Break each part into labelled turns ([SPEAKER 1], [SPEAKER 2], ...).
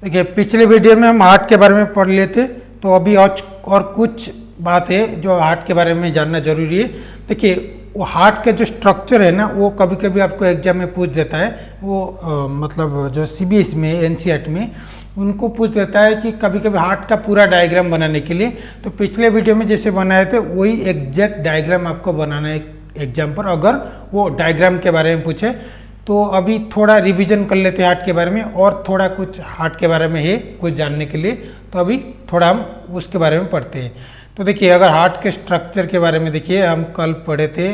[SPEAKER 1] देखिए पिछले वीडियो में हम हार्ट के बारे में पढ़ लेते, तो अभी और कुछ बात है जो हार्ट के बारे में जानना जरूरी है। देखिए वो हार्ट का जो स्ट्रक्चर है ना, वो कभी कभी आपको एग्जाम में पूछ देता है। वो मतलब जो सीबीएसई में एनसीईआरटी में उनको पूछ देता है कि कभी कभी हार्ट का पूरा डायग्राम बनाने के लिए। तो पिछले वीडियो में जैसे बनाए थे वही एग्जैक्ट डायग्राम आपको बनाना है एग्जाम पर, अगर वो डायग्राम के बारे में पूछे। तो अभी थोड़ा रिवीजन कर लेते हैं हार्ट के बारे में, और थोड़ा कुछ हार्ट के बारे में है कुछ जानने के लिए। तो अभी थोड़ा हम उसके बारे में पढ़ते हैं। तो देखिए अगर हार्ट के स्ट्रक्चर के बारे में देखिए, हम कल पढ़े थे,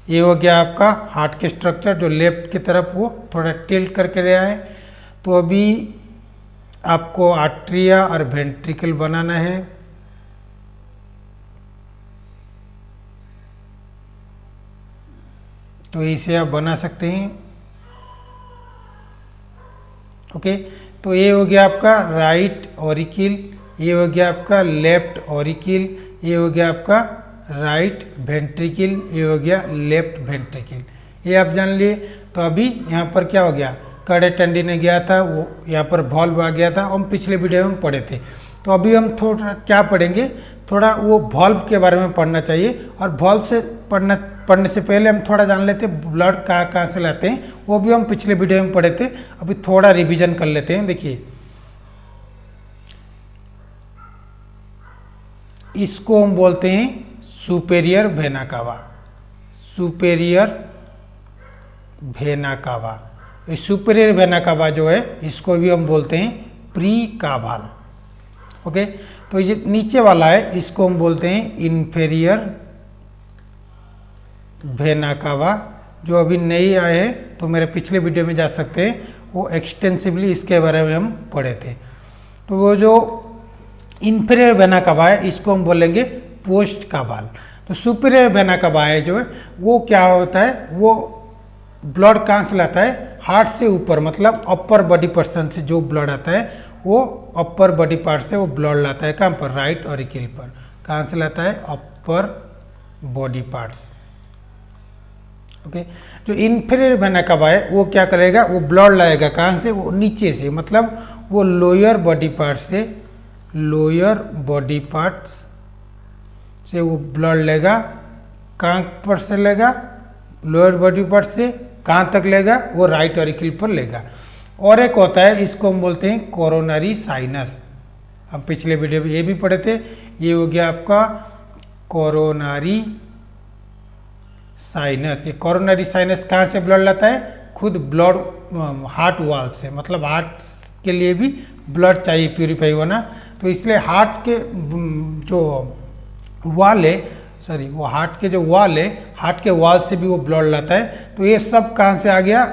[SPEAKER 1] ये हो गया आपका हार्ट के स्ट्रक्चर जो लेफ्ट की तरफ वो थोड़ा टिल्ट करके रहा है। तो अभी आपको आर्ट्रिया और वेंट्रिकल बनाना है। तो इसे आप बना सकते हैं। ओके, तो ये हो गया आपका राइट ऑरिकिल, ये हो गया आपका लेफ्ट ऑरिकिल, ये हो गया आपका राइट वेंट्रिकल, ये हो गया लेफ्ट वेंट्रिकल। ये आप जान लिए। तो अभी यहाँ पर क्या हो गया, कड़े टंडी ने गया था, वो यहाँ पर वॉल्व आ गया था, हम पिछले वीडियो में पढ़े थे। तो अभी हम थोड़ा क्या पढ़ेंगे, थोड़ा वो वॉल्व के बारे में पढ़ना चाहिए। और वॉल्व से पढ़ने से पहले हम थोड़ा जान लेते हैं ब्लड कहाँ से लाते हैं, वो भी हम पिछले वीडियो में पढ़े थे। अभी थोड़ा रिवीजन कर लेते हैं। देखिए इसको हम बोलते हैं superior vena cava, superior vena cava. इस सुपेरियर वेना कावा जो है इसको भी हम बोलते हैं प्री कावाल। ओके, तो ये नीचे वाला है इसको हम बोलते हैं इन्फेरियर वेना कावा। जो अभी नहीं आए हैं तो मेरे पिछले वीडियो में जा सकते हैं, वो एक्सटेंसिवली इसके बारे में हम पढ़े थे। तो वो जो इन्फीरियर वेना कावा है इसको हम बोलेंगे पोस्ट कावाल। तो सुपीरियर वेना कावा है जो है वो क्या होता है, वो ब्लड कहाँ से लाता है, हार्ट से ऊपर, मतलब अपर बॉडी पर्सन से जो ब्लड आता है वो अपर बॉडी पार्ट से वो ब्लड लाता है। कहाँ पर, राइट ऑरिकिल पर। कहाँ से लाता है, अपर बॉडी पार्ट्स। ओके, जो इन्फीरियर वेना कावा है वो क्या करेगा, वो ब्लड लाएगा कहाँ से, वो नीचे से, मतलब वो लोअर बॉडी पार्ट से, लोअर बॉडी पार्ट्स से वो ब्लड लेगा। कहाँ पर से लेगा, लोअर बॉडी पार्ट से कहाँ तक लेगा, वो राइट ऑरिकिल पर लेगा। और एक होता है इसको हम बोलते हैं कोरोनरी साइनस, हम पिछले वीडियो में ये भी पढ़े थे। ये हो गया आपका कोरोनरी साइनस। ये कोरोनरी साइनस कहाँ से ब्लड लाता है, खुद ब्लड हार्ट वाल से, मतलब हार्ट के लिए भी ब्लड चाहिए प्यूरिफाई होना। तो इसलिए हार्ट के जो वाल है, सॉरी वो हार्ट के जो वाल है, हार्ट के वाल से भी वो ब्लड लाता है। तो ये सब कहाँ से आ गया,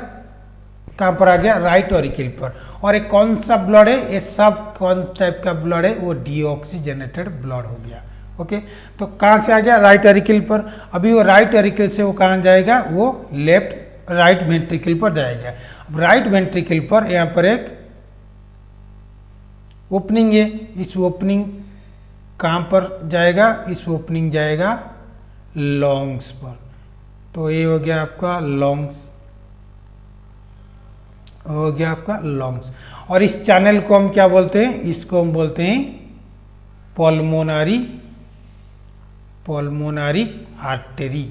[SPEAKER 1] कहाँ पर आ गया, राइट ऑरिकिल पर। और एक कौन सा ब्लड है, ये सब कौन टाइप का ब्लड है, वो डीऑक्सीजनेटेड ब्लड हो गया। ओके, तो कहाँ से आ गया, राइट ऑरिकिल पर। अभी वो राइट ऑरिकिल से वो कहाँ जाएगा, वो लेफ्ट राइट वेंट्रिकल पर जाएगा। अब राइट वेंट्रिकल पर यहाँ पर एक ओपनिंग है, इस ओपनिंग कहाँ पर जाएगा, इस ओपनिंग जाएगा लॉन्ग्स पर। तो ये हो गया आपका लॉन्ग्स, हो गया आपका लॉन्ग्स। और इस चैनल को हम क्या बोलते हैं, इसको हम बोलते हैं पल्मोनरी, पल्मोनरी आर्टरी।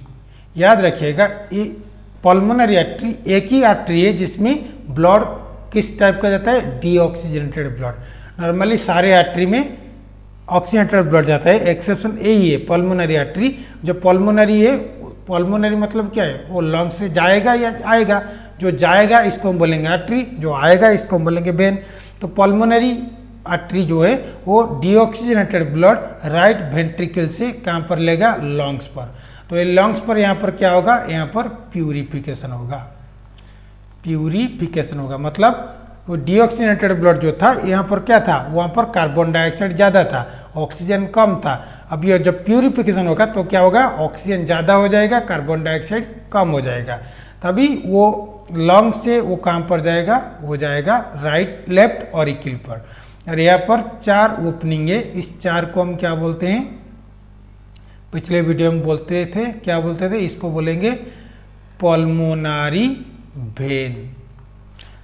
[SPEAKER 1] याद रखिएगा ये पल्मोनरी आर्टरी एक ही आर्टरी है जिसमें ब्लड किस टाइप का जाता है, डीऑक्सीजनेटेड ब्लड। नॉर्मली सारे आर्टरी में ऑक्सीजनेटेड ब्लड जाता है, एक्सेप्शन यही है पल्मोनरी आर्टरी। जो पल्मोनरी है, पल्मोनरी मतलब क्या है, वो लंग से जाएगा या आएगा, जो जाएगा इसको हम बोलेंगे आर्टरी, जो आएगा इसको हम बोलेंगे वेन। तो पल्मोनरी आर्टरी जो है वो डीऑक्सीजनेटेड ब्लड राइट वेंट्रिकल से कहाँ पर लेगा, लंग्स पर। तो ये लंग्स पर यहाँ पर क्या होगा, यहाँ पर प्यूरिफिकेशन होगा, प्यूरिफिकेशन होगा। मतलब वो डीऑक्सीजनेटेड ब्लड जो था यहाँ पर क्या था, वहाँ पर कार्बन डाइऑक्साइड ज़्यादा था, ऑक्सीजन कम था। अब ये जब प्यूरिफिकेशन होगा तो क्या होगा, ऑक्सीजन ज़्यादा हो जाएगा, कार्बन डाइऑक्साइड कम हो जाएगा। तभी वो लंग से वो कहाँ पर जाएगा, वो जाएगा राइट लेफ्ट ऑरिकिल पर। और यहाँ पर 4 ओपनिंग है, इस 4 को हम क्या बोलते हैं, पिछले वीडियो में बोलते थे, क्या बोलते थे, इसको बोलेंगे पल्मोनरी वेन।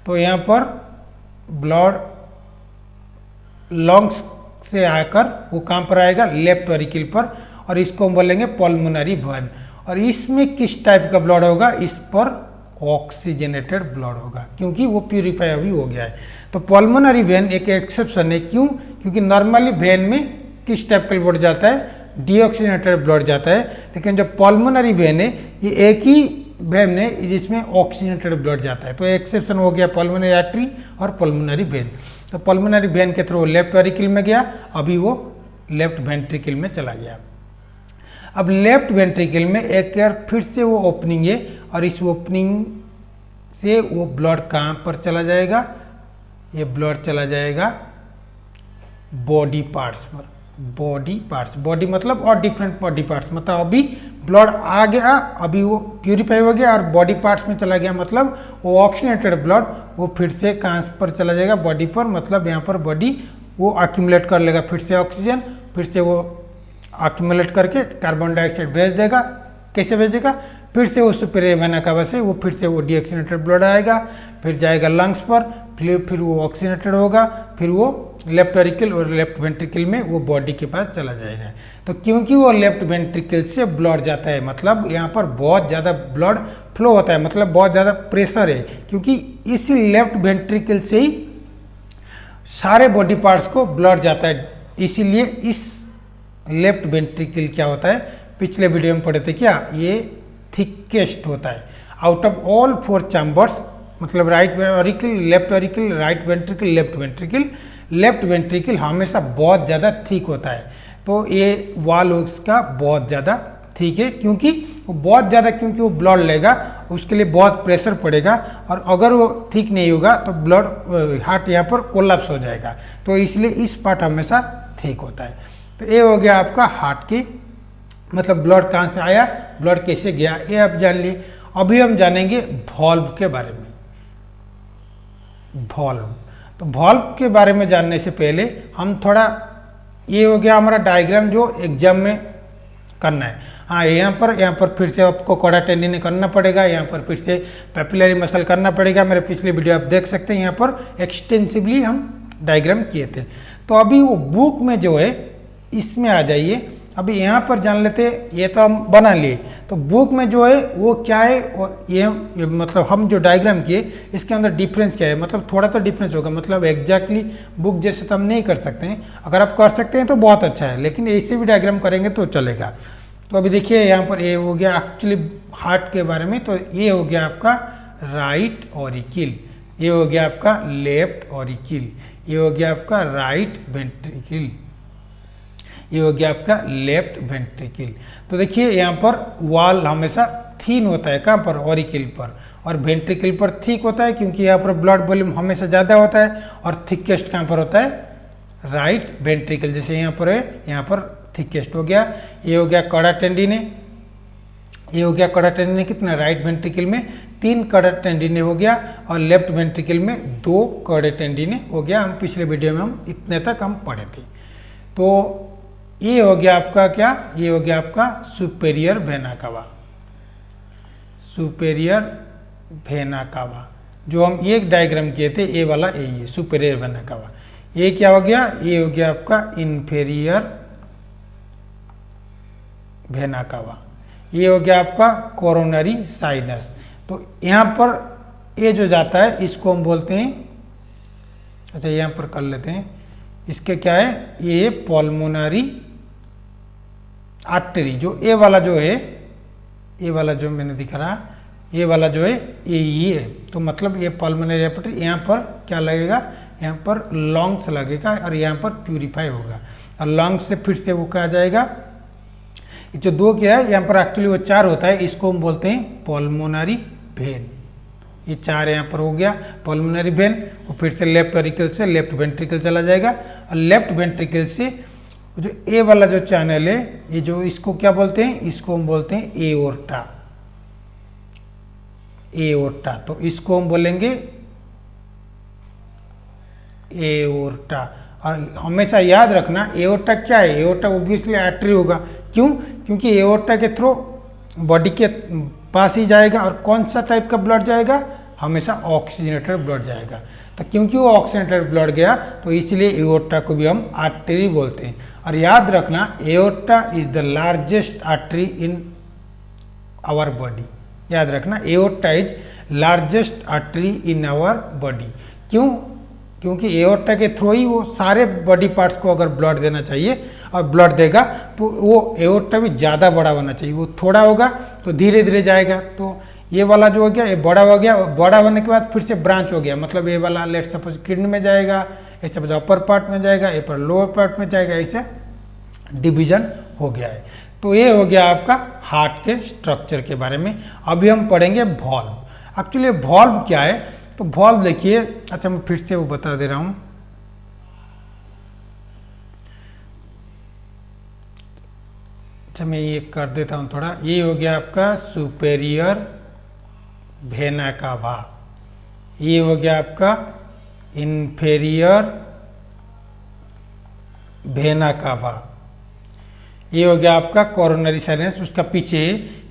[SPEAKER 1] तो यहाँ पर ब्लड लंग्स से आकर वो कहाँ पर आएगा, लेफ्ट वेंट्रिकल पर, और इसको हम बोलेंगे पल्मोनरी वेन। और इसमें किस टाइप का ब्लड होगा, इस पर ऑक्सीजनेटेड ब्लड होगा, क्योंकि वो प्यूरिफाई अभी हो गया है। तो पल्मोनरी वेन एक एक्सेप्शन है, क्यों, क्योंकि नॉर्मली वेन में किस टाइप का ब्लड जाता है, डीऑक्सीजनेटेड ब्लड जाता है, लेकिन जो पल्मोनरी वेन है ये एक ही वेन है जिसमें ऑक्सीजनेटेड ब्लड जाता है। तो एक्सेप्शन हो गया पल्मोनरी आर्टरी और पल्मोनरी वेन। तो पल्मोनरी वेन के थ्रू लेफ्ट वेंट्रिकल में गया, अभी वो लेफ्ट वेंट्रिकल में चला गया। अब लेफ्ट वेंट्रिकल में एक बार फिर से वो ओपनिंग है, और इस ओपनिंग से वो ब्लड कहाँ पर चला जाएगा, ये ब्लड चला जाएगा बॉडी पार्ट्स पर। बॉडी पार्ट्स, बॉडी मतलब और डिफरेंट बॉडी पार्ट्स, मतलब अभी ब्लड आ गया, अभी वो प्यूरिफाई हो गया और बॉडी पार्ट्स में चला गया, मतलब वो ऑक्सीजनेटेड ब्लड वो फिर से कहाँ पर चला जाएगा, बॉडी पर, मतलब यहाँ पर बॉडी वो अक्यूमुलेट कर लेगा फिर से ऑक्सीजन, फिर से वो अक्यूमुलेट करके कार्बन डाइऑक्साइड भेज देगा। कैसे भेजेगा, फिर से वो सुपीरियर वेना कावा से वो फिर से वो डीऑक्सीजनेटेड ब्लड आएगा, फिर जाएगा लंग्स पर, फिर वो ऑक्सीजनेटेड होगा, फिर वो लेफ्ट वेंट्रिकल और लेफ्ट वेंट्रिकल में वो बॉडी के पास चला जाएगा। तो क्योंकि वो लेफ्ट वेंट्रिकल से ब्लड जाता है, मतलब यहाँ पर बहुत ज़्यादा ब्लड फ्लो होता है, मतलब बहुत ज़्यादा प्रेशर है, क्योंकि इसी लेफ्ट वेंट्रिकल से ही सारे बॉडी पार्ट्स को ब्लड जाता है। इसीलिए इस लेफ्ट वेंट्रिकल क्या होता है, पिछले वीडियो में पढ़े थे क्या, ये थिकेस्ट होता है आउट ऑफ ऑल 4 चैम्बर्स, मतलब right ventricle, left ventricle, right ventricle, left ventricle. Left ventricle हमेशा बहुत ज़्यादा थिक होता है, तो ये वाल उसका बहुत ज़्यादा थिक है, क्योंकि वो बहुत ज़्यादा, क्योंकि वो ब्लड लेगा, उसके लिए बहुत प्रेशर पड़ेगा, और अगर वो ठीक नहीं होगा तो ब्लड हार्ट यहाँ पर कोलैप्स हो जाएगा, तो इसलिए इस पार्ट हमेशा थिक होता है। तो ये हो गया आपका हार्ट की, मतलब ब्लड कहाँ से आया, ब्लड कैसे गया, ये आप जान लिए। अभी हम जानेंगे वॉल्व के बारे में। वॉल्व, तो वॉल्व के बारे में जानने से पहले हम थोड़ा, ये हो गया हमारा डायग्राम जो एग्जाम में करना है। हाँ, यहाँ पर फिर से आपको कॉडा टेंडिन करना पड़ेगा, यहाँ पर फिर से पैपिलरी मसल करना पड़ेगा। मेरे पिछले वीडियो आप देख सकते हैं, यहाँ पर एक्सटेंसिवली हम डायग्राम किए थे। तो अभी वो बुक में जो है इसमें आ जाइए। अभी यहाँ पर जान लेते हैं, ये तो हम बना लिए, तो बुक में जो है वो क्या है, और ये मतलब हम जो डायग्राम किए इसके अंदर डिफरेंस क्या है, मतलब थोड़ा तो डिफरेंस होगा, मतलब एग्जैक्टली बुक जैसे तो हम नहीं कर सकते हैं। अगर आप कर सकते हैं तो बहुत अच्छा है, लेकिन ऐसे भी डायग्राम करेंगे तो चलेगा। तो अभी देखिए यहाँ पर ये हो गया एक्चुअली हार्ट के बारे में, तो ये हो गया आपका राइट ऑरिकिल, ये हो गया आपका लेफ्ट ऑरिकिल, ये हो गया आपका राइट वेंट्रिकल, ये हो गया आपका लेफ्ट वेंट्रिकल। तो देखिए यहाँ पर वाल हमेशा थीन होता है, कहाँ पर, ऑरिकल पर, और वेंट्रिकल पर थिक होता है, क्योंकि यहाँ पर ब्लड वॉल्यूम हमेशा ज़्यादा होता है। और थिकेस्ट कहाँ पर होता है, राइट वेंट्रिकल, जैसे यहाँ पर है, यहाँ पर थिकेस्ट हो गया। ये हो गया कॉडा टेंडिने, ये हो गया कॉडा टेंडिने कितना, राइट वेंट्रिकल में 3 कॉडा टेंडिने हो गया, और लेफ्ट वेंट्रिकल में 2 कॉडा टेंडिने हो गया। हम पिछले वीडियो में हम इतने तक हम पढ़े थे। तो ये हो गया आपका क्या, ये हो गया आपका superior vena cava, superior vena cava, जो हम एक डायग्राम किए थे, ये वाला यही है सुपेरियर वेना कावा। ये क्या हो गया, ये हो गया आपका इन्फेरियर वेना कावा, ये हो गया आपका कोरोनरी साइनस। तो यहाँ पर ये जो जाता है इसको हम बोलते हैं, अच्छा यहाँ पर कर लेते हैं, इसके क्या है, ये पल्मोनरी आर्टरी, जो ये वाला जो है, ये वाला जो मैंने दिखा रहा, ये वाला जो है ये है। तो मतलब ये पल्मोनरी आर्टरी, यहाँ पर क्या लगेगा, यहाँ पर लंग्स लगेगा, और यहाँ पर प्यूरिफाई होगा, और लंग्स से फिर से वो क्या जाएगा, जो 2 क्या है, यहाँ पर एक्चुअली वो 4 होता है, इसको हम बोलते हैं पल्मोनरी वेन। ये 4 यहाँ पर हो गया पल्मोनरी वेन, वो फिर से लेफ्ट वेंट्रिकल से लेफ्ट वेंट्रिकल चला जाएगा, और लेफ्ट वेंट्रिकल से जो ए वाला जो चैनल है, ये जो इसको क्या बोलते हैं, इसको हम बोलते हैं एओर्टा, एओर्टा। तो इसको हम बोलेंगे एओर्टा। और हमेशा याद रखना एओर्टा क्या है, एओर्टा ऑब्वियसली आर्टरी होगा, क्यों, क्योंकि एओर्टा के थ्रू बॉडी के पास ही जाएगा, और कौन सा टाइप का ब्लड जाएगा, हमेशा ऑक्सीजनेटेड ब्लड जाएगा। तो क्योंकि वो ऑक्सीजनेटेड ब्लड गया तो इसलिए एओर्टा को भी हम आर्टरी बोलते हैं। और याद रखना aorta is the largest artery in our body. याद रखना aorta is largest artery in our body. क्यों? क्योंकि एओर्टा के थ्रू ही वो सारे बॉडी पार्ट्स को अगर ब्लड देना चाहिए और ब्लड देगा तो वो एओर्टा भी ज़्यादा बड़ा होना चाहिए। वो थोड़ा होगा तो धीरे धीरे जाएगा। तो ये वाला जो हो गया ये बड़ा हो गया, बड़ा होने के बाद फिर से ब्रांच हो गया, मतलब ये वाला लेट सपोज किडनी में जाएगा, ऐसे सपोज अपर पार्ट में जाएगा, ये पर लोअर पार्ट में जाएगा, ऐसे डिवीजन हो गया है। तो ये हो गया आपका हार्ट के स्ट्रक्चर के बारे में। अभी हम पढ़ेंगे वॉल्व। एक्चुअली वॉल्व क्या है? तो वॉल्व देखिए, अच्छा मैं फिर से वो बता दे रहा हूँ। अच्छा मैं ये कर देता हूँ थोड़ा। ये हो गया आपका सुपेरियर वेना कावा, ये हो गया आपका इन्फेरियर वेना कावा, ये हो गया आपका कोरोनरी साइनस। उसका पीछे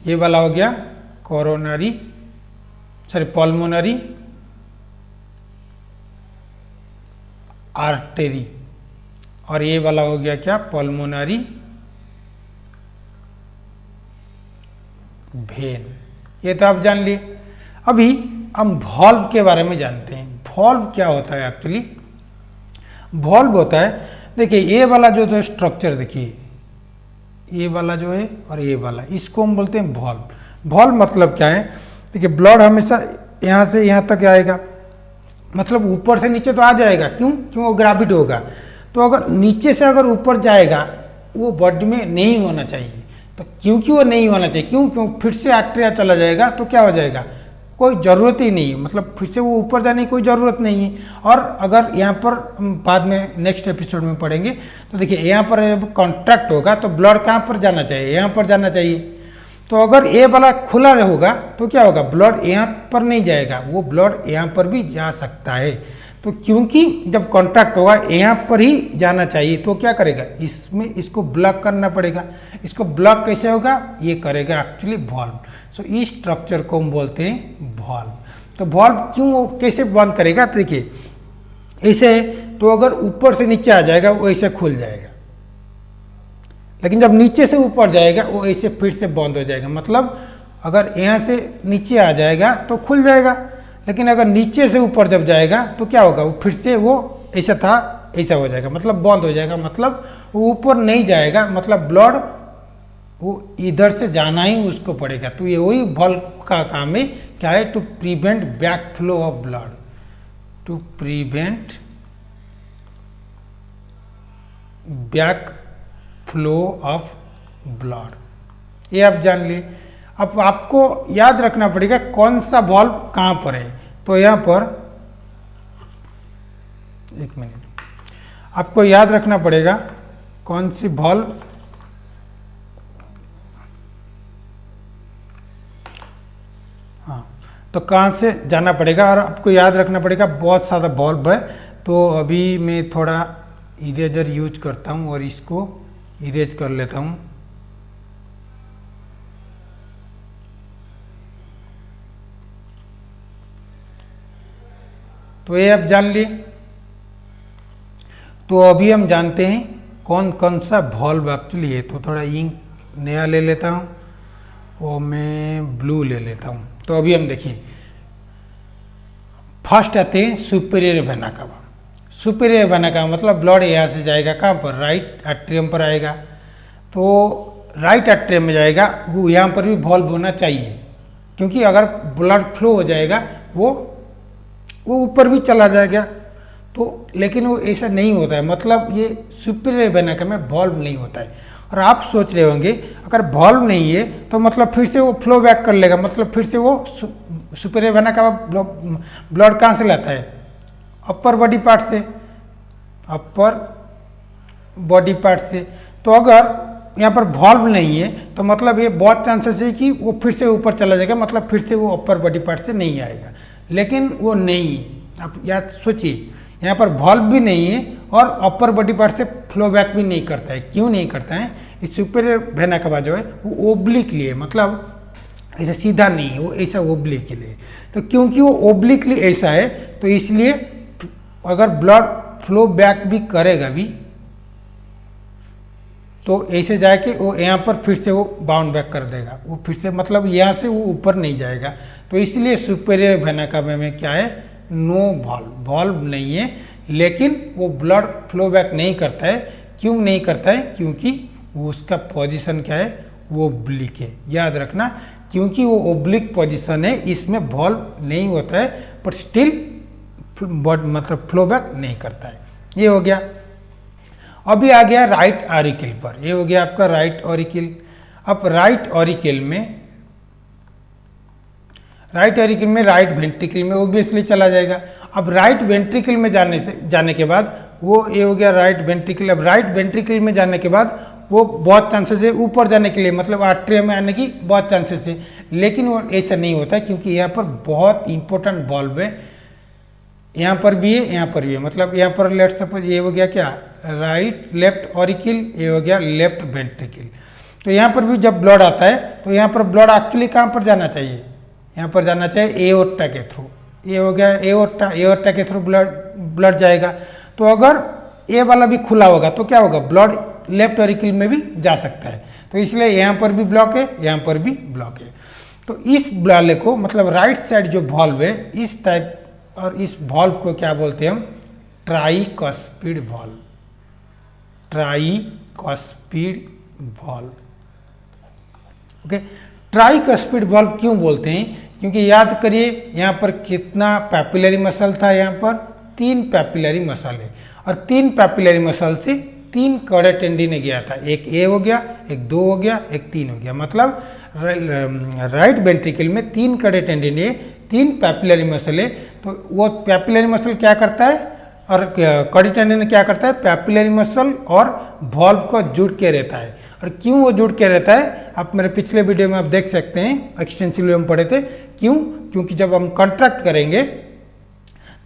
[SPEAKER 1] ये वाला हो गया कोरोनरी पल्मोनरी आर्टरी, और ये वाला हो गया क्या? Pulmonary vein. ये तो आप जान लिए। अभी हम वॉल्व के बारे में जानते हैं। वॉल्व क्या होता है? एक्चुअली वॉल्व होता है, देखिए ये वाला जो स्ट्रक्चर देखिए, ये वाला जो है और ये वाला, इसको हम बोलते हैं वॉल्व। वॉल्व मतलब क्या है? देखिए ब्लड हमेशा यहाँ से यहाँ तक आएगा, मतलब ऊपर से नीचे तो आ जाएगा। क्यों? क्यों? वो ग्रेविटी होगा। तो अगर नीचे से अगर ऊपर जाएगा वो बॉडी में नहीं होना चाहिए। तो क्योंकि वो नहीं होना चाहिए, क्यों फिर से आर्टरिया चला जाएगा तो क्या हो जाएगा? कोई ज़रूरत ही नहीं है, मतलब फिर से वो ऊपर जाने की कोई ज़रूरत नहीं है। और अगर यहाँ पर बाद में नेक्स्ट एपिसोड में पढ़ेंगे तो देखिए यहाँ पर जब कॉन्ट्रैक्ट होगा तो ब्लड कहाँ पर जाना चाहिए? यहाँ पर जाना चाहिए। तो अगर ये वाला खुला होगा तो क्या होगा? ब्लड यहाँ पर नहीं जाएगा, वो ब्लड यहाँ पर भी जा सकता है। तो क्योंकि जब कॉन्ट्रैक्ट होगा यहाँ पर ही जाना चाहिए तो क्या करेगा? इसमें इसको ब्लॉक करना पड़ेगा। इसको ब्लॉक कैसे होगा? ये करेगा एक्चुअली वॉल्व। सो इस स्ट्रक्चर को हम बोलते हैं वॉल्व। तो वॉल्व क्यों कैसे बंद करेगा? तो देखिए ऐसे, तो अगर ऊपर से नीचे आ जाएगा वो ऐसे खुल जाएगा, लेकिन जब नीचे से ऊपर जाएगा वो ऐसे फिर से बंद हो जाएगा। मतलब अगर यहाँ से नीचे आ जाएगा तो खुल जाएगा, लेकिन अगर नीचे से ऊपर जब जाएगा तो क्या होगा? वो फिर से वो ऐसा था ऐसा हो जाएगा, मतलब बंद हो जाएगा, मतलब वो ऊपर नहीं जाएगा, मतलब ब्लड वो इधर से जाना ही उसको पड़ेगा। तो ये वही वॉल्व का काम है, क्या है? To prevent back flow of blood, to prevent back flow of blood. ये आप जान लिए। अब आपको याद रखना पड़ेगा कौन सा वॉल्व कहाँ पर है। तो यहाँ पर एक मिनट, आपको याद रखना पड़ेगा कौन सी वॉल्व, हाँ, तो कहाँ से जाना पड़ेगा। और आपको याद रखना पड़ेगा बहुत सारा वॉल्व है। तो अभी मैं थोड़ा इरेजर यूज करता हूँ और इसको इरेज कर लेता हूँ। तो ये आप जान लिए। तो अभी हम जानते हैं कौन कौन सा वॉल्व एक्चुअली है। तो थोड़ा इंक नया ले लेता हूँ और मैं ब्लू ले लेता हूँ। तो अभी हम देखिए, फर्स्ट आते हैं superior vena cava. Superior vena cava मतलब ब्लड यहाँ से जाएगा कहाँ पर? राइट एट्रियम पर आएगा। तो राइट एट्रियम में जाएगा, वो यहाँ पर भी वॉल्व होना चाहिए, क्योंकि अगर ब्लड फ्लो हो जाएगा वो ऊपर भी चला जाएगा। तो लेकिन वो ऐसा नहीं होता है, मतलब ये सुपेरियर वेना कावा में वॉल्व नहीं होता है। और आप सोच रहे होंगे अगर वॉल्व नहीं है तो मतलब फिर से वो फ्लो बैक कर लेगा, मतलब फिर से वो सुपेरियर वेना कावा ब्लड कहाँ से लाता है? अपर बॉडी पार्ट से, अपर बॉडी पार्ट से। तो अगर यहाँ पर वॉल्व नहीं है तो मतलब ये बहुत चांसेस है कि वो फिर से ऊपर चला जाएगा, मतलब फिर से वो अपर बॉडी पार्ट से नहीं आएगा। लेकिन वो नहीं है, आप याद सोचिए, यहाँ पर वॉल्व भी नहीं है और अपर बॉडी पार्ट से फ्लो बैक भी नहीं करता है। क्यों नहीं करता है? इस सुपेरियर वेना कावा जो है वो ओब्लिकली है, मतलब ऐसा सीधा नहीं है, वो ऐसा ओब्लिकली है। तो क्योंकि वो ओब्लिकली ऐसा है तो इसलिए अगर ब्लड फ्लो बैक भी करेगा भी तो ऐसे जाके वो यहाँ पर फिर से वो बाउंड बैक कर देगा, वो फिर से मतलब यहाँ से वो ऊपर नहीं जाएगा। तो इसलिए सुपेरियर वेना कावा में क्या है, नो वॉल्व, वॉल्व नहीं है, लेकिन वो ब्लड फ्लो बैक नहीं करता है। क्यों नहीं करता है? क्योंकि वो उसका पोजीशन क्या है, वो ओब्लिक है, याद रखना। क्योंकि वो ओब्लिक पोजीशन है, इसमें वॉल्व नहीं होता है, पर स्टिल मतलब फ्लो बैक नहीं करता है। ये हो गया। अभी आ गया राइट ऑरिकल पर, ये हो गया आपका राइट ऑरिकल। अब राइट ऑरिकल में राइट वेंट्रिकल में ओब्वियसली चला जाएगा। अब राइट वेंट्रिकल में जाने के बाद वो ये हो गया राइट वेंट्रिकल। अब राइट वेंट्रिकल में जाने के बाद वो बहुत चांसेस है ऊपर जाने के लिए, मतलब आर्टरिया में आने की बहुत चांसेस है, लेकिन वो ऐसा नहीं होता है क्योंकि यहाँ पर बहुत इंपॉर्टेंट वॉल्व है, यहाँ पर भी है, यहाँ पर भी है। मतलब यहाँ पर लेफ्ट सपोज ये हो गया क्या, राइट लेफ्ट ऑरिकल, ये हो गया लेफ्ट वेंट्रिकल। तो यहाँ पर भी जब ब्लड आता है तो यहाँ पर ब्लड एक्चुअली कहाँ पर जाना चाहिए, यहाँ पर जाना चाहिए एओर्टा के थ्रू। ये हो गया एओर्टा, एओर्टा के थ्रू ब्लड जाएगा। तो अगर ये वाला भी खुला होगा तो क्या होगा, ब्लड लेफ्ट ऑरिकल में भी जा सकता है। तो इसलिए यहाँ पर भी ब्लॉक है, यहाँ पर भी ब्लॉक है। तो इस वाले को मतलब राइट साइड जो वॉल्व है इस टाइप, और इस वॉल्व को क्या बोलते हैं हम, tricuspid valve, tricuspid valve. Okay, tricuspid valve क्यों बोलते हैं, क्योंकि याद करिए यहाँ पर कितना पैपिलरी मसल था, यहाँ पर 3 पैपिलरी मसल है, और 3 पैपिलरी मसल से 3 कड़े टेंडिन गया था, एक ए हो गया, एक 2 हो गया, एक 3 हो गया। मतलब राइट वेंट्रिकल में 3 कड़े टेंडिन है, 3 पैपिलरी मसल है। तो वो पैपिलरी मसल क्या करता है, और कड़ी टेंडिन क्या करता है, पैपिलरी मसल और वॉल्व को जुड़ के रहता है। और क्यों वो जुड़ के रहता है, आप मेरे पिछले वीडियो में आप देख सकते हैं, एक्सटेंसिव में पढ़े थे। क्यों? क्योंकि जब हम कॉन्ट्रैक्ट करेंगे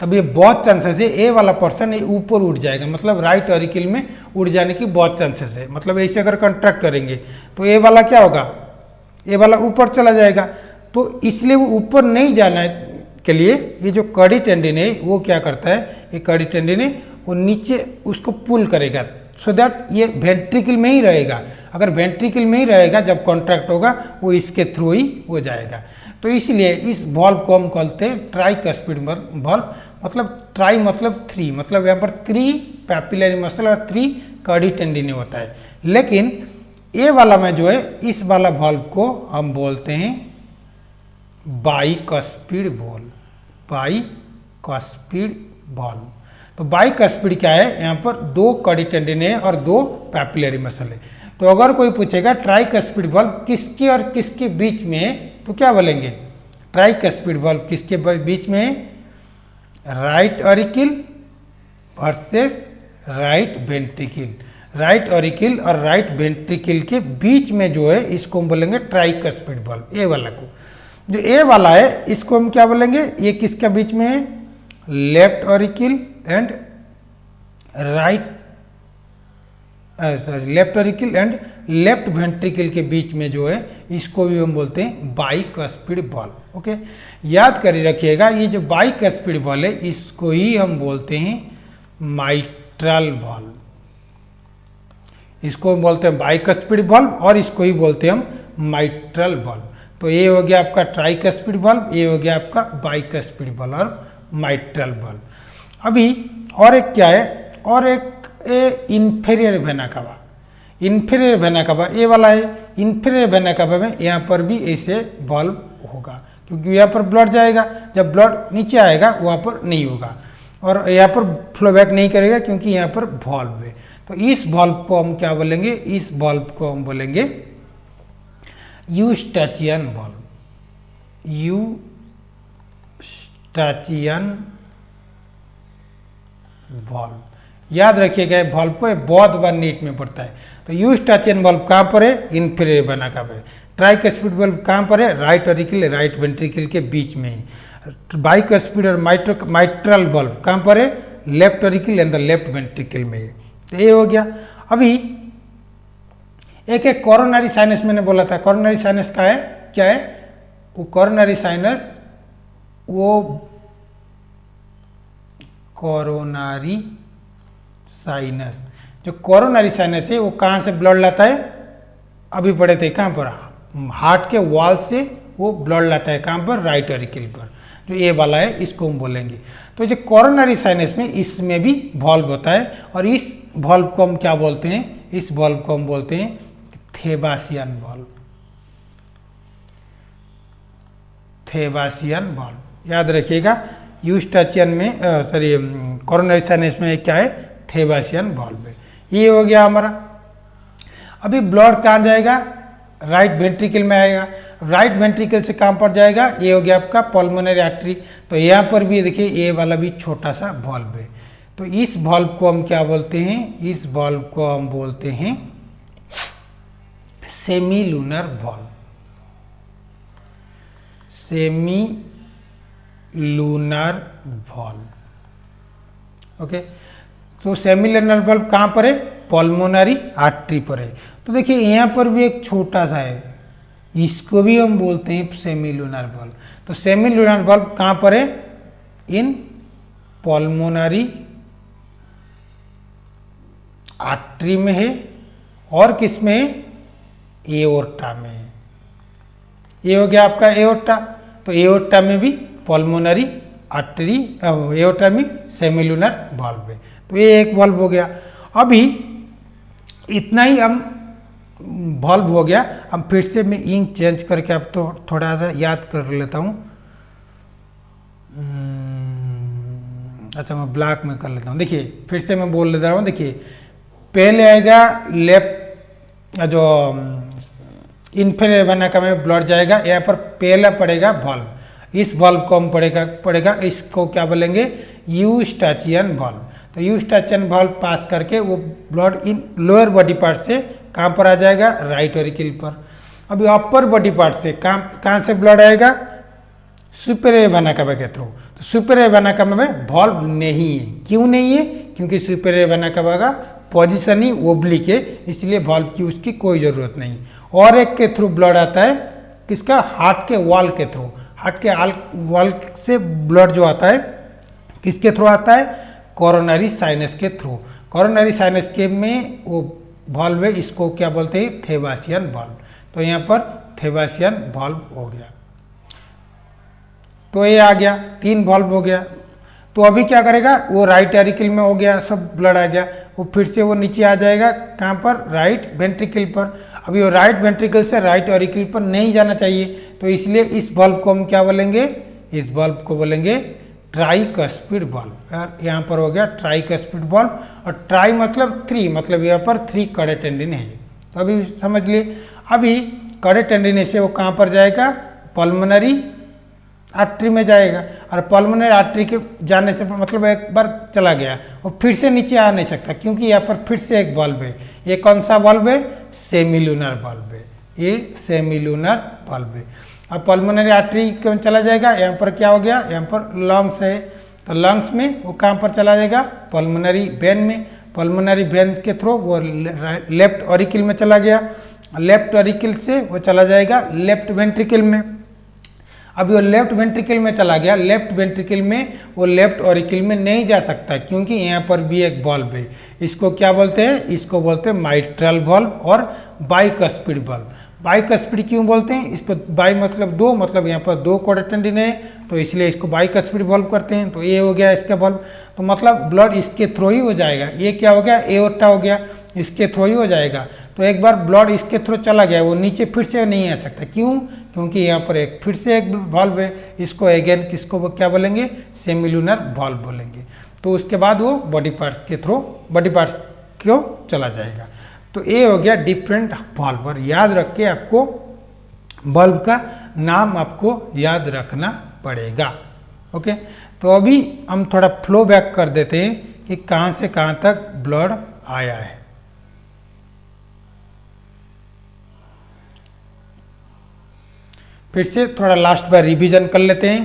[SPEAKER 1] तब ये बहुत चांसेस है ए वाला पर्सन ये ऊपर उठ जाएगा, मतलब राइट ऑरिकल में उड़ जाने की बहुत चांसेस है। मतलब ऐसे अगर कॉन्ट्रैक्ट करेंगे तो ए वाला क्या होगा, ए वाला ऊपर चला जाएगा। तो इसलिए वो ऊपर नहीं जाना के लिए ये जो कड़ी टेंडिन है वो क्या करता है, ये कड़ी टेंडिन है वो नीचे उसको पुल करेगा, सो दैट ये वेंट्रिकल में ही रहेगा। अगर वेंट्रिकल में ही रहेगा जब कॉन्ट्रैक्ट होगा वो इसके थ्रू ही हो जाएगा। तो इसलिए इस वॉल्व को हम कहते हैं ट्राइकस्पिड वॉल्व। मतलब ट्राई मतलब 3, मतलब यहाँ पर 3 पैपिलरी मसल और 3 कड़ी टेंडिन होता है। लेकिन ये वाला में जो है इस वाला वॉल्व को हम बोलते हैं बाइकस्पिड वॉल्व, बाइकस्पिड वॉल्व। तो बाइकस्पिड क्या है, यहाँ पर 2 कड़ी टेंडिन है और 2 पैपिलरी मसल है। तो अगर कोई पूछेगा ट्राइकस्पिड वॉल्व किसके और किसके बीच में है, तो क्या बोलेंगे, ट्राइकस्पिड वॉल्व किसके बीच में है, right auricle versus right ventricle. Right auricle और राइट वेंट्रिकल के बीच में जो है इसको हम बोलेंगे ट्राइकस्पिड वॉल्व। ए वाला को, जो ए वाला है इसको हम क्या बोलेंगे, ये किसके बीच में है, left auricle and right left auricle and left ventricle के बीच में जो है इसको भी हम बोलते हैं बाइकस्पिड वॉल्व। ओके, याद कर रखिएगा, ये जो बाइकस्पिड वॉल्व है इसको ही हम बोलते हैं माइट्रल वॉल्व। इसको हम बोलते हैं बाइकस्पिड वॉल्व और इसको ही बोलते हैं हम माइट्रल वॉल्व। तो ये हो गया आपका ट्राइकस्पिड वॉल्व, ये हो गया आपका बाइकस्पिड वॉल्व और माइट्रल वॉल्व। अभी और एक क्या है, और एक inferior vena cava. Inferior vena cava ये वाला है। इंफीरियर वेना कावा में यहाँ पर भी ऐसे वॉल्व होगा, क्योंकि यहाँ पर ब्लड जाएगा, जब ब्लड नीचे आएगा वहाँ पर नहीं होगा, और यहाँ पर फ्लो बैक नहीं करेगा क्योंकि यहाँ पर वॉल्व है। तो इस वॉल्व को हम क्या बोलेंगे, इस वॉल्व को हम बोलेंगे यूस्टाचियन वॉल्व, यूस्टाचियन वॉल्व। याद रखिएगा वॉल्व को बहुत बार नीट में पड़ता है। तो यूस्टाचियन वॉल्व कहाँ पर है, इंफीरियर वेना कावा है। ट्राइकस्पिड वॉल्व कहाँ पर है, राइट ऑरिकल राइट वेंट्रिकल के बीच में है। बाइकस्पिड और माइट्रल वॉल्व कहाँ पर है, left auricle and the left ventricle में है। तो ये हो गया। अभी एक कोरोनरी साइनस मैंने बोला था, कोरोनरी साइनस का है क्या है, वो कोरोनरी साइनस वो कोरोनरी साइनस। जो कोरोनरी साइनस है वो कहाँ से ब्लड लाता है, अभी पढ़े थे कहाँ पर, हार्ट के वॉल से वो ब्लड लाता है, कहाँ पर, राइट ऑरिकल पर, जो ये वाला है इसको हम बोलेंगे। तो जो कोरोनरी साइनस में इसमें भी वॉल्व होता है और इस वॉल्व को हम क्या बोलते हैं, इस वॉल्व को हम बोलते हैं थेबासियन वॉल्व। थेबासियन वॉल्व याद रखिएगा। यूस्टाचियन में कोरोनरी साइनस में क्या है, थेबासियन वॉल्व है। ये हो गया हमारा। अभी ब्लड कहाँ जाएगा, राइट वेंट्रिकल में आएगा। राइट वेंट्रिकल से कहाँ पर जाएगा, ये हो गया आपका पल्मोनरी आर्टरी। तो यहाँ पर भी देखिए ये वाला भी छोटा सा वॉल्व है। तो इस वॉल्व को हम क्या बोलते हैं, इस वॉल्व को हम बोलते हैं semi lunar valve. Semi lunar valve. Okay, तो सेमी लूनर वॉल्व कहाँ पर है, पल्मोनरी आर्टरी पर है। तो देखिए यहाँ पर भी एक छोटा सा है, इसको भी हम बोलते हैं सेमी लूनर वॉल्व। तो सेमी लूनर वॉल्व कहाँ पर है, इन पल्मोनरी आर्टरी में है और किस में है, एओर्टा में है। ये हो गया आपका एओर्टा। तो एओर्टा में भी पल्मोनरी आर्टरी, एओर्टा में सेमी लूनर वॉल्व है। तो ये एक वॉल्व हो गया। अभी इतना ही हम वॉल्व हो गया। अब फिर से मैं इंक चेंज करके अब तो थोड़ा सा याद कर लेता हूँ। अच्छा, मैं ब्लैक में कर लेता हूँ। देखिए फिर से मैं बोल लेता हूँ। देखिए पहले आएगा लेफ्ट, जो इन्फीरियर वेना का में ब्लड जाएगा, यहाँ पर पहला पड़ेगा वॉल्व। इस वॉल्व को हम पड़ेगा इसको क्या बोलेंगे, यूस्टाचियन वॉल्व। तो यूस्टाचियन वॉल्व पास करके वो blood in lower body part से कहाँ पर आ जाएगा, राइट ऑरिकल पर। अभी अपर बॉडी पार्ट से कहाँ से ब्लड आएगा, सुपीरियर वेना कावा के थ्रू। तो सुपीरियर वेना कावा में वॉल्व नहीं है। क्यों नहीं है, क्योंकि सुपीरियर वेना कावा का पोजीशन ही ओब्लिक है, इसलिए वॉल्व की उसकी कोई ज़रूरत नहीं। और एक के थ्रू ब्लड आता है, किसका, हार्ट के वॉल के थ्रू। हार्ट के वॉल से ब्लड जो आता है किसके थ्रू आता है, कोरोनरी साइनस के थ्रू। कोरोनरी साइनस के में वो वॉल्व है, इसको क्या बोलते हैं, थेबासियन वॉल्व। तो यहाँ पर थेबासियन वॉल्व हो गया। तो ये आ गया, 3 वॉल्व हो गया। तो अभी क्या करेगा, वो राइट एरिकल में हो गया, सब ब्लड आ गया, वो फिर से वो नीचे आ जाएगा, कहाँ पर, राइट वेंट्रिकल पर। अभी वो राइट वेंट्रिकल से राइट ऑरिकल पर नहीं जाना चाहिए, तो इसलिए इस वॉल्व को हम क्या बोलेंगे, इस वॉल्व को बोलेंगे ट्राइकस्पिड वॉल्व। यहाँ पर हो गया ट्राइकस्पिड वॉल्व। और ट्राई मतलब 3, मतलब यहाँ पर 3 कड़े टेंडिन है। तो अभी समझ लिए। अभी कड़े टेंडिन से वो कहाँ पर जाएगा, पल्मोनरी आर्टरी में जाएगा। और पल्मोनरी आर्टरी के जाने से मतलब एक बार चला गया, वो फिर से नीचे आ नहीं सकता, क्योंकि यहाँ पर फिर से एक वॉल्व है। ये कौन सा वॉल्व है, सेमी लूनर वॉल्व है। ये सेमी लूनर वॉल्व है। अब पल्मोनरी आर्टरी क्यों चला जाएगा, यहाँ पर क्या हो गया, यहाँ पर लंग्स है, तो लंग्स में वो कहाँ पर चला जाएगा, पल्मोनरी वेन में। पल्मोनरी वेन के थ्रू वो लेफ्ट ऑरिकल में चला गया। लेफ्ट ऑरिकल से वो चला जाएगा लेफ्ट वेंट्रिकल में। अभी वो लेफ्ट वेंट्रिकल में चला गया, लेफ्ट वेंट्रिकल में वो लेफ्ट ऑरिकल में नहीं जा सकता, क्योंकि यहाँ पर भी एक वॉल्व है। इसको क्या बोलते हैं, इसको बोलते हैं माइट्रल वॉल्व और बाइकस्पिड वॉल्व। बाइकस्पिड क्यों बोलते हैं, इसको बाई मतलब 2, मतलब यहाँ पर 2 कॉर्ड टेंडिन है, तो इसलिए इसको बाइकस्पिड वॉल्व करते हैं। तो ये हो गया इसका वॉल्व। तो मतलब ब्लड इसके थ्रू ही हो जाएगा। ये क्या हो गया, एओर्टा हो गया, इसके थ्रू ही हो जाएगा। तो एक बार ब्लड इसके थ्रू चला गया, वो नीचे फिर से नहीं आ सकता। क्यों, क्योंकि यहाँ पर एक फिर से एक वॉल्व है। इसको अगेन किसको क्या बोलेंगे, सेमी लूनर वॉल्व बोलेंगे। तो उसके बाद वो बॉडी पार्ट्स के थ्रू बॉडी पार्ट्स क्यों चला जाएगा। तो ये हो गया डिफरेंट वॉल्व। और याद रख के आपको वॉल्व का नाम आपको याद रखना पड़ेगा। ओके, तो अभी हम थोड़ा फ्लो बैक कर देते हैं कि कहाँ से कहाँ तक ब्लड आया है। फिर से थोड़ा लास्ट बार रिवीजन कर लेते हैं।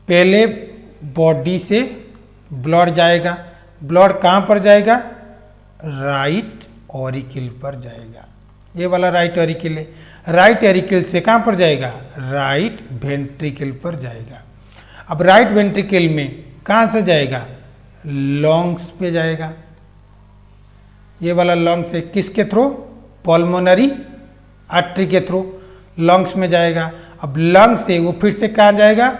[SPEAKER 1] पहले बॉडी से ब्लड जाएगा, ब्लड कहाँ पर जाएगा, राइट ऑरिकल पर जाएगा। ये वाला राइट ऑरिकल है। राइट ऑरिकल से कहाँ पर जाएगा, राइट वेंट्रिकल पर जाएगा। अब राइट वेंट्रिकल में कहाँ से जाएगा, लंग्स पे जाएगा। ये वाला लंग्स है किसके थ्रू, पल्मोनरी आर्टरी के थ्रू लंग्स में जाएगा। अब लंग्स से वो फिर से कहाँ जाएगा,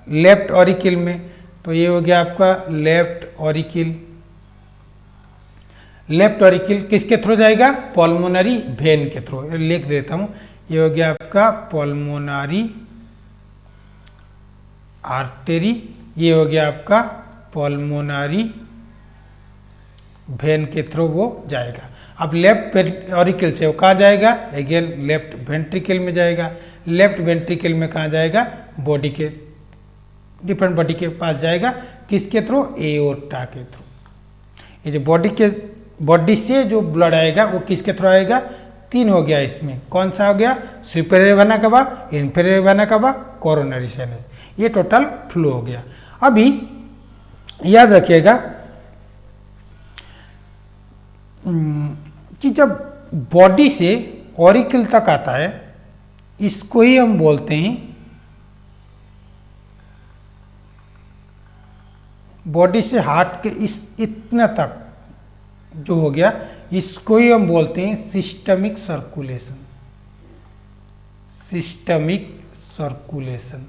[SPEAKER 1] लेफ्ट ऑरिकिल में। तो ये हो गया आपका लेफ्ट ऑरिकिल। लेफ्ट ऑरिकिल किसके थ्रू जाएगा, पल्मोनरी वेन के थ्रू। लिख देता हूँ, ये हो गया आपका पल्मोनरी आर्टरी, ये हो गया आपका पल्मोनरी वेन के थ्रू वो जाएगा। अब लेफ्ट ऑरिकल से वो कहाँ जाएगा, अगेन लेफ्ट वेंट्रिकल में जाएगा। लेफ्ट वेंट्रिकल में कहाँ जाएगा, बॉडी के डिफरेंट बॉडी के पास जाएगा, किसके थ्रू, एओर्टा के थ्रू। ये जो बॉडी से जो ब्लड आएगा वो किसके थ्रू आएगा, 3 हो गया इसमें। कौन सा हो गया, सुपेरियर वेना कवा, इंफीरियर वेना कवा, कोरोनरी साइनस, ये टोटल फ्लो हो गया। अभी याद रखिएगा कि जब बॉडी से ऑरिकल तक आता है, इसको ही हम बोलते हैं, बॉडी से हार्ट के इस इतना तक जो हो गया, इसको ही हम बोलते हैं सिस्टमिक सर्कुलेशन। सिस्टमिक सर्कुलेशन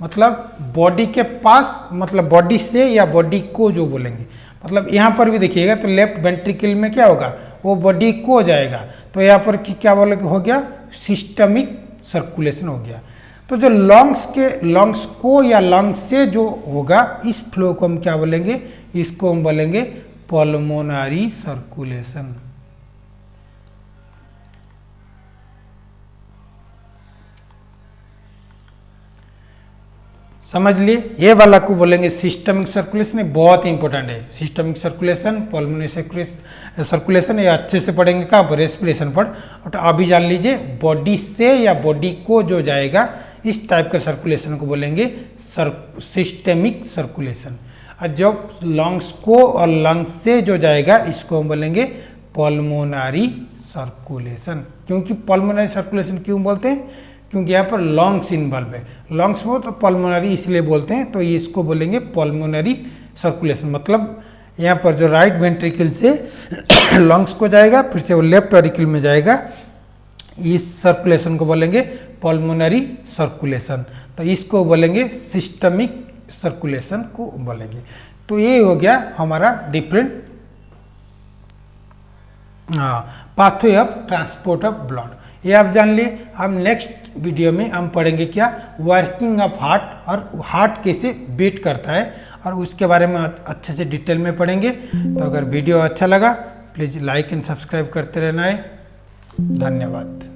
[SPEAKER 1] मतलब बॉडी के पास, मतलब बॉडी से या बॉडी को जो बोलेंगे, मतलब यहाँ पर भी देखिएगा तो लेफ्ट वेंट्रिकल में क्या होगा, वो बॉडी को जाएगा। तो यहाँ पर क्या बोलेंगे, हो गया सिस्टमिक सर्कुलेशन हो गया। तो जो लंग्स को या लंग्स से जो होगा, इस फ्लो को हम क्या बोलेंगे, इसको हम बोलेंगे पल्मोनरी सर्कुलेशन। समझ लिए, ये वाला को बोलेंगे सिस्टमिक सर्कुलेशन। बहुत इंपॉर्टेंट है सिस्टमिक सर्कुलेशन, पल्मोनरी सर्कुलेशन। ये अच्छे से पढ़ेंगे कहाँ पर, रेस्पिरेशन पर। तो अभी जान लीजिए, बॉडी से या बॉडी को जो जाएगा, इस टाइप का सर्कुलेशन को बोलेंगे सिस्टमिक सर्कुलेशन। और जब लंग्स को और लंग्स से जो जाएगा, इसको हम बोलेंगे पल्मोनरी सर्कुलेशन। क्योंकि पल्मोनरी सर्कुलेशन क्यों बोलते हैं, क्योंकि यहाँ पर लंग्स इन्वॉल्व है। लंग्स हो तो पल्मोनरी इसलिए बोलते हैं, तो ये इसको बोलेंगे पल्मोनरी सर्कुलेशन। मतलब यहाँ पर जो राइट वेंट्रिकल से लंग्स को जाएगा, फिर से वो लेफ्ट ऑरिकल में जाएगा, इस सर्कुलेशन को बोलेंगे पल्मोनरी सर्कुलेशन। तो इसको बोलेंगे सिस्टमिक सर्कुलेशन को बोलेंगे। तो ये हो गया हमारा different pathway of transport of blood. ये आप जान लिए। हम नेक्स्ट वीडियो में हम पढ़ेंगे क्या, वर्किंग ऑफ हार्ट, और हार्ट कैसे बीट करता है, और उसके बारे में अच्छे से डिटेल में पढ़ेंगे। तो अगर वीडियो अच्छा लगा, प्लीज़ लाइक एंड सब्सक्राइब करते रहना है। धन्यवाद।